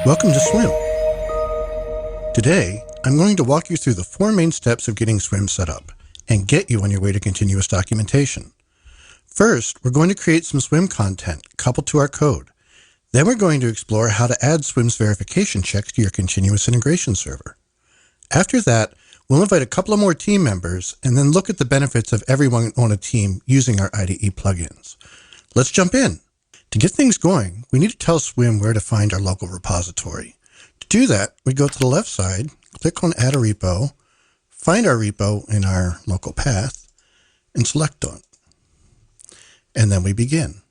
Welcome to Swimm. Today, I'm going to walk you through the 4 main steps of getting Swimm set up and get you on your way to continuous documentation. First, we're going to create some Swimm content coupled to our code. Then we're going to explore how to add Swimm's verification checks to your continuous integration server. After that, we'll invite a couple of more team members and then look at the benefits of everyone on a team using our IDE plugins. Let's jump in. To get things going, we need to tell Swimm where to find our local repository. To do that, we go to the left side, click on Add a Repo, find our repo in our local path, and select on it. And then we begin.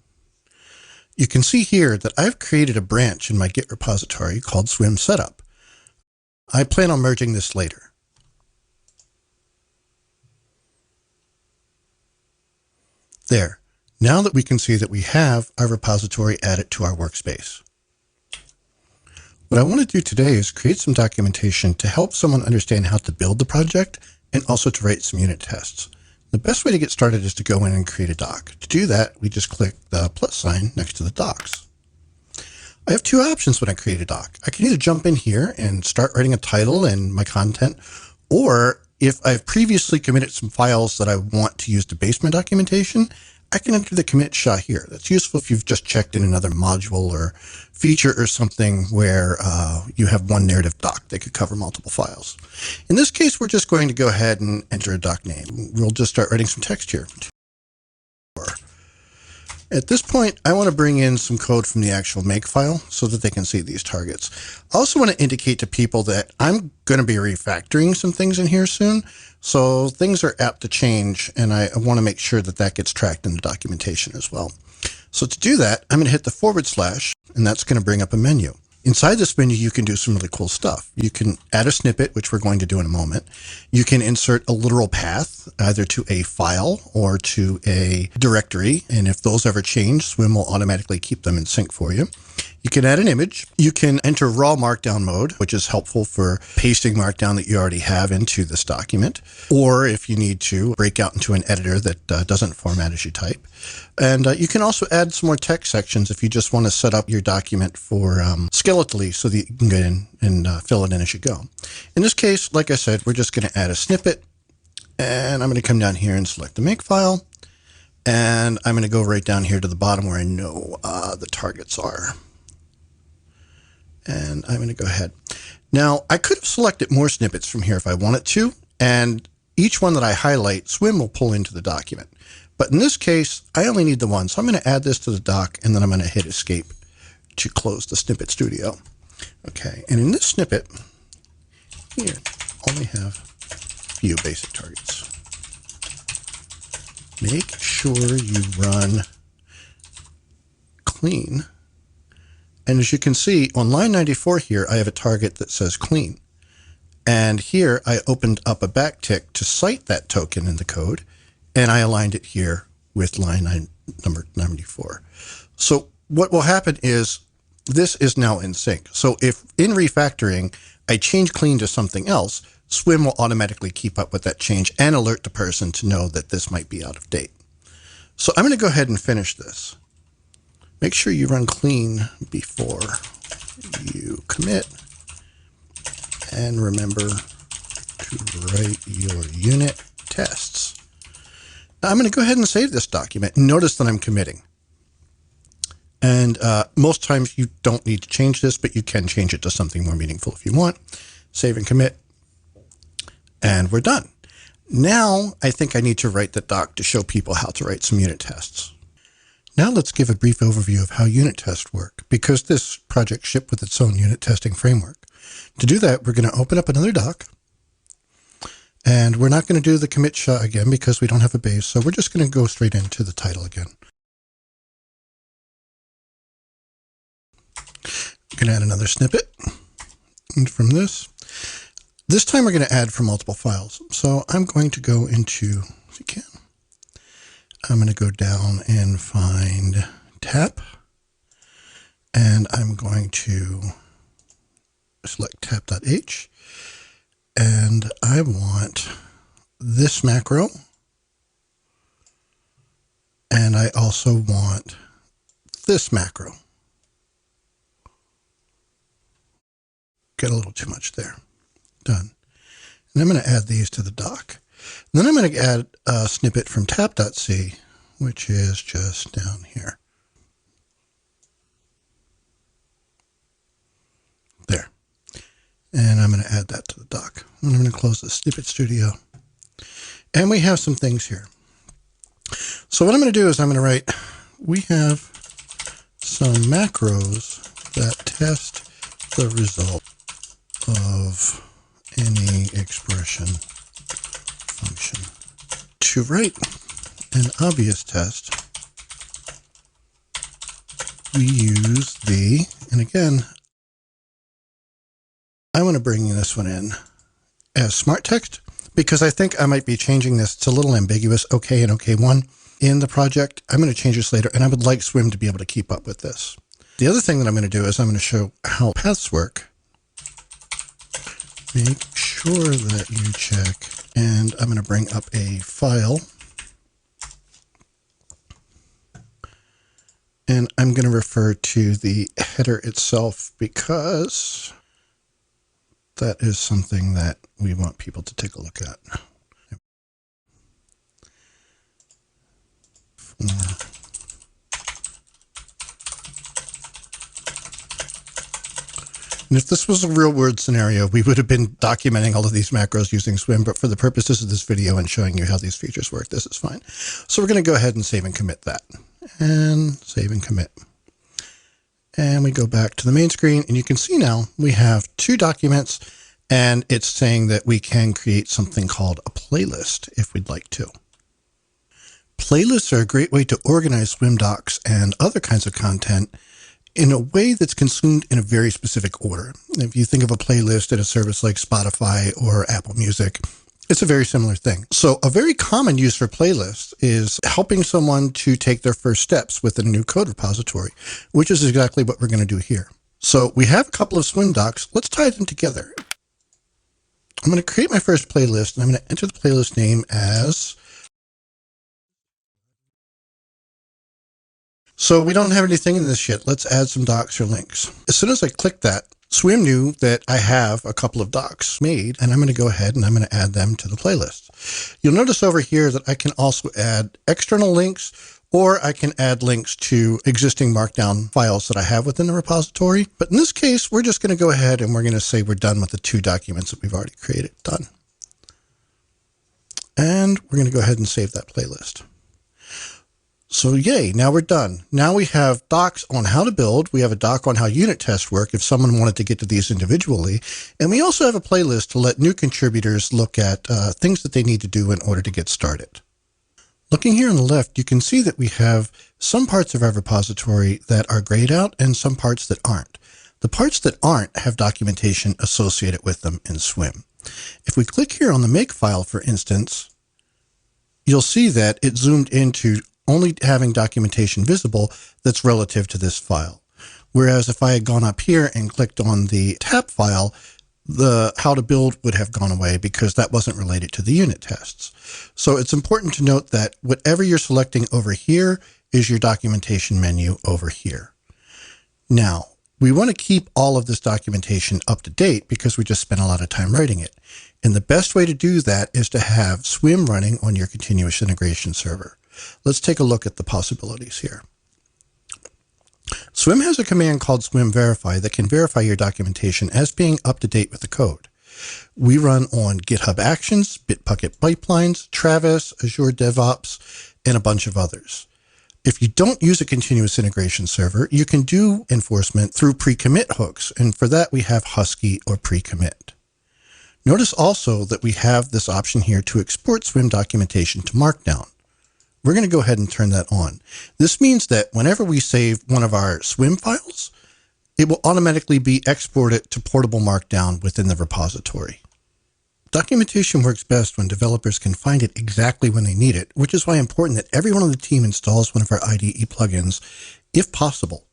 You can see here that I've created a branch in my Git repository called Swimm Setup. I plan on merging this later. There. Now that we can see that we have our repository added to our workspace. What I want to do today is create some documentation to help someone understand how to build the project and also to write some unit tests. The best way to get started is to go in and create a doc. To do that, we just click the plus sign next to the docs. I have 2 options when I create a doc. I can either jump in here and start writing a title and my content, or if I've previously committed some files that I want to use to base my documentation, I can enter the commit SHA here. That's useful if you've just checked in another module or feature or something where you have one narrative doc that could cover multiple files. In this case, we're just going to go ahead and enter a doc name. We'll just start writing some text here. At this point, I want to bring in some code from the actual make file so that they can see these targets. I also want to indicate to people that I'm going to be refactoring some things in here soon. So things are apt to change, and I want to make sure that that gets tracked in the documentation as well. So to do that, I'm going to hit the /, and that's going to bring up a menu. Inside this menu, you can do some really cool stuff. You can add a snippet, which we're going to do in a moment. You can insert a literal path, either to a file or to a directory. And if those ever change, Swimm will automatically keep them in sync for you. You can add an image. You can enter raw Markdown mode, which is helpful for pasting Markdown that you already have into this document. Or if you need to, break out into an editor that doesn't format as you type. And you can also add some more text sections if you just want to set up your document for skeletally so that you can get in and fill it in as you go. In this case, like I said, we're just going to add a snippet. And I'm going to come down here and select the make file. And I'm going to go right down here to the bottom where I know the targets are. And I'm going to go ahead. Now, I could have selected more snippets from here if I wanted to, and each one that I highlight, Swimm will pull into the document. But in this case, I only need the one, so I'm going to add this to the doc, and then I'm going to hit escape to close the snippet studio. Okay, and in this snippet, here, only have a few basic targets. Make sure you run clean. And as you can see, on line 94 here, I have a target that says clean. And here I opened up a backtick to cite that token in the code, and I aligned it here with line number 94. So what will happen is this is now in sync. So if in refactoring, I change clean to something else, Swimm will automatically keep up with that change and alert the person to know that this might be out of date. So I'm going to go ahead and finish this. Make sure you run clean before you commit, and remember to write your unit tests. Now I'm going to go ahead and save this document. Notice that I'm committing. And most times you don't need to change this, but you can change it to something more meaningful if you want. Save and commit, and we're done. Now I think I need to write the doc to show people how to write some unit tests. Now let's give a brief overview of how unit tests work, because this project shipped with its own unit testing framework. To do that, we're going to open up another doc, and we're not going to do the commit SHA again because we don't have a base, so we're just going to go straight into the title again. We're going to add another snippet, and from this time we're going to add from multiple files. So I'm going to go into, if you can, I'm going to go down and find tap, and I'm going to select tap.h, and I want this macro, and I also want this macro. got a little too much there. Done. And I'm going to add these to the doc. And then I'm going to add a snippet from tap.c, which is just down here. There. And I'm going to add that to the doc. And I'm going to close the Snippet Studio. And we have some things here. So what I'm going to do is I'm going to write, we have some macros that test the result of any expression function. To write an obvious test, we use the, and again, I want to bring this one in as smart text because I think I might be changing this. It's a little ambiguous, OK and OK1 in the project. I'm going to change this later, and I would like Swimm to be able to keep up with this. The other thing that I'm going to do is I'm going to show how paths work. Make sure that you check, and I'm going to bring up a file. And I'm going to refer to the header itself because that is something that we want people to take a look at. And if this was a real world scenario, we would have been documenting all of these macros using Swimm, but for the purposes of this video and showing you how these features work, this is fine. So we're going to go ahead and save and commit that. And save and commit. And we go back to the main screen, and you can see now we have two documents, and it's saying that we can create something called a playlist if we'd like to. Playlists are a great way to organize Swimm docs and other kinds of content in a way that's consumed in a very specific order. If you think of a playlist at a service like Spotify or Apple Music, it's a very similar thing. So a very common use for playlists is helping someone to take their first steps within a new code repository, which is exactly what we're going to do here. So we have a couple of Swimm docs. Let's tie them together. I'm going to create my first playlist, and I'm going to enter the playlist name as... So we don't have anything in this yet. Let's add some docs or links. As soon as I click that, Swimm knew that I have a couple of docs made, and I'm going to go ahead and I'm going to add them to the playlist. You'll notice over here that I can also add external links, or I can add links to existing Markdown files that I have within the repository. But in this case, we're just going to go ahead and we're going to say we're done with the two documents that we've already created. Done. And we're going to go ahead and save that playlist. So yay, now we're done. Now we have docs on how to build. We have a doc on how unit tests work if someone wanted to get to these individually. And we also have a playlist to let new contributors look at things that they need to do in order to get started. Looking here on the left, you can see that we have some parts of our repository that are grayed out and some parts that aren't. The parts that aren't have documentation associated with them in Swimm. If we click here on the make file, for instance, you'll see that it zoomed into only having documentation visible that's relative to this file. Whereas if I had gone up here and clicked on the tap file, the how to build would have gone away because that wasn't related to the unit tests. So it's important to note that whatever you're selecting over here is your documentation menu over here. Now, we want to keep all of this documentation up to date because we just spent a lot of time writing it. And the best way to do that is to have Swimm running on your continuous integration server. Let's take a look at the possibilities here. Swimm has a command called Swimm verify that can verify your documentation as being up to date with the code. We run on GitHub Actions, Bitbucket Pipelines, Travis, Azure DevOps, and a bunch of others. If you don't use a continuous integration server, you can do enforcement through pre-commit hooks, and for that we have Husky or pre-commit. Notice also that we have this option here to export Swimm documentation to Markdown. We're going to go ahead and turn that on. This means that whenever we save one of our Swimm files, it will automatically be exported to portable Markdown within the repository. Documentation works best when developers can find it exactly when they need it, which is why it's important that everyone on the team installs one of our IDE plugins, if possible.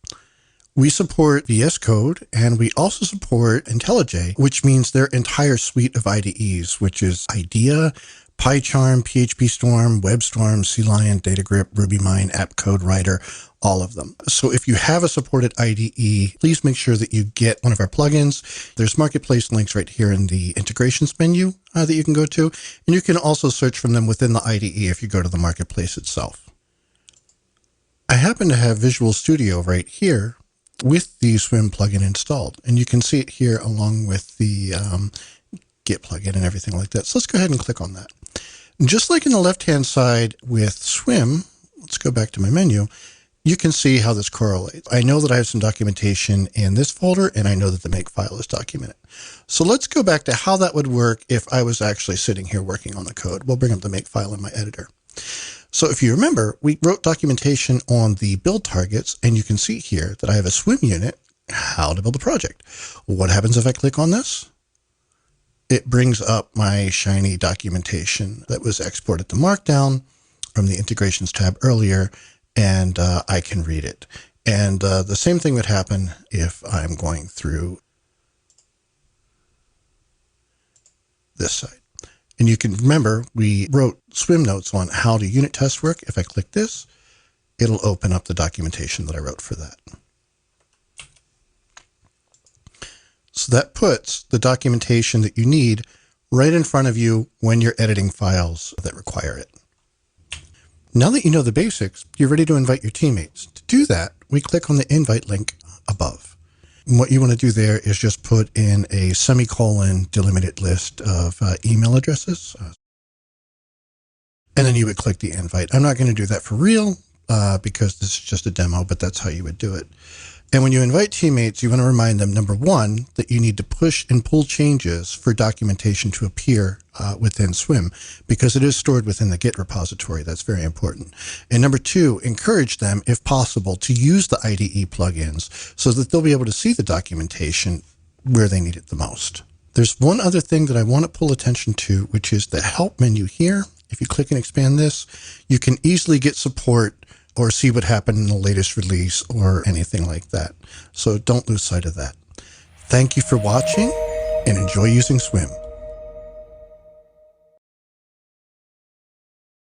We support VS Code, and we also support IntelliJ, which means their entire suite of IDEs, which is IDEA, PyCharm, PHP Storm, WebStorm, CLion, DataGrip, RubyMine, App Code Writer, all of them. So if you have a supported IDE, please make sure that you get one of our plugins. There's marketplace links right here in the integrations menu that you can go to. And you can also search from them within the IDE if you go to the marketplace itself. I happen to have Visual Studio right here with the Swimm plugin installed. And you can see it here along with the Git plugin and everything like that. So let's go ahead and click on that. Just like in the left-hand side with Swimm, let's go back to my menu, you can see how this correlates. I know that I have some documentation in this folder, and I know that the make file is documented. So let's go back to how that would work if I was actually sitting here working on the code. We'll bring up the make file in my editor. So if you remember, we wrote documentation on the build targets, and you can see here that I have a Swimm unit, how to build a project. What happens if I click on this? It brings up my shiny documentation that was exported to Markdown from the integrations tab earlier, and I can read it. And the same thing would happen if I'm going through this side. And you can remember, we wrote Swimm notes on how do unit tests work. If I click this, it'll open up the documentation that I wrote for that. So that puts the documentation that you need right in front of you when you're editing files that require it. Now that you know the basics, you're ready to invite your teammates. To do that, we click on the invite link above. And what you want to do there is just put in a semicolon delimited list of email addresses. And then you would click the invite. I'm not going to do that for real because this is just a demo, but that's how you would do it. And when you invite teammates, you want to remind them, number one, that you need to push and pull changes for documentation to appear within Swimm because it is stored within the Git repository. That's very important. And number two, encourage them, if possible, to use the IDE plugins so that they'll be able to see the documentation where they need it the most. There's one other thing that I want to pull attention to, which is the help menu here. If you click and expand this, you can easily get support or see what happened in the latest release or anything like that. So don't lose sight of that. Thank you for watching and enjoy using Swimm.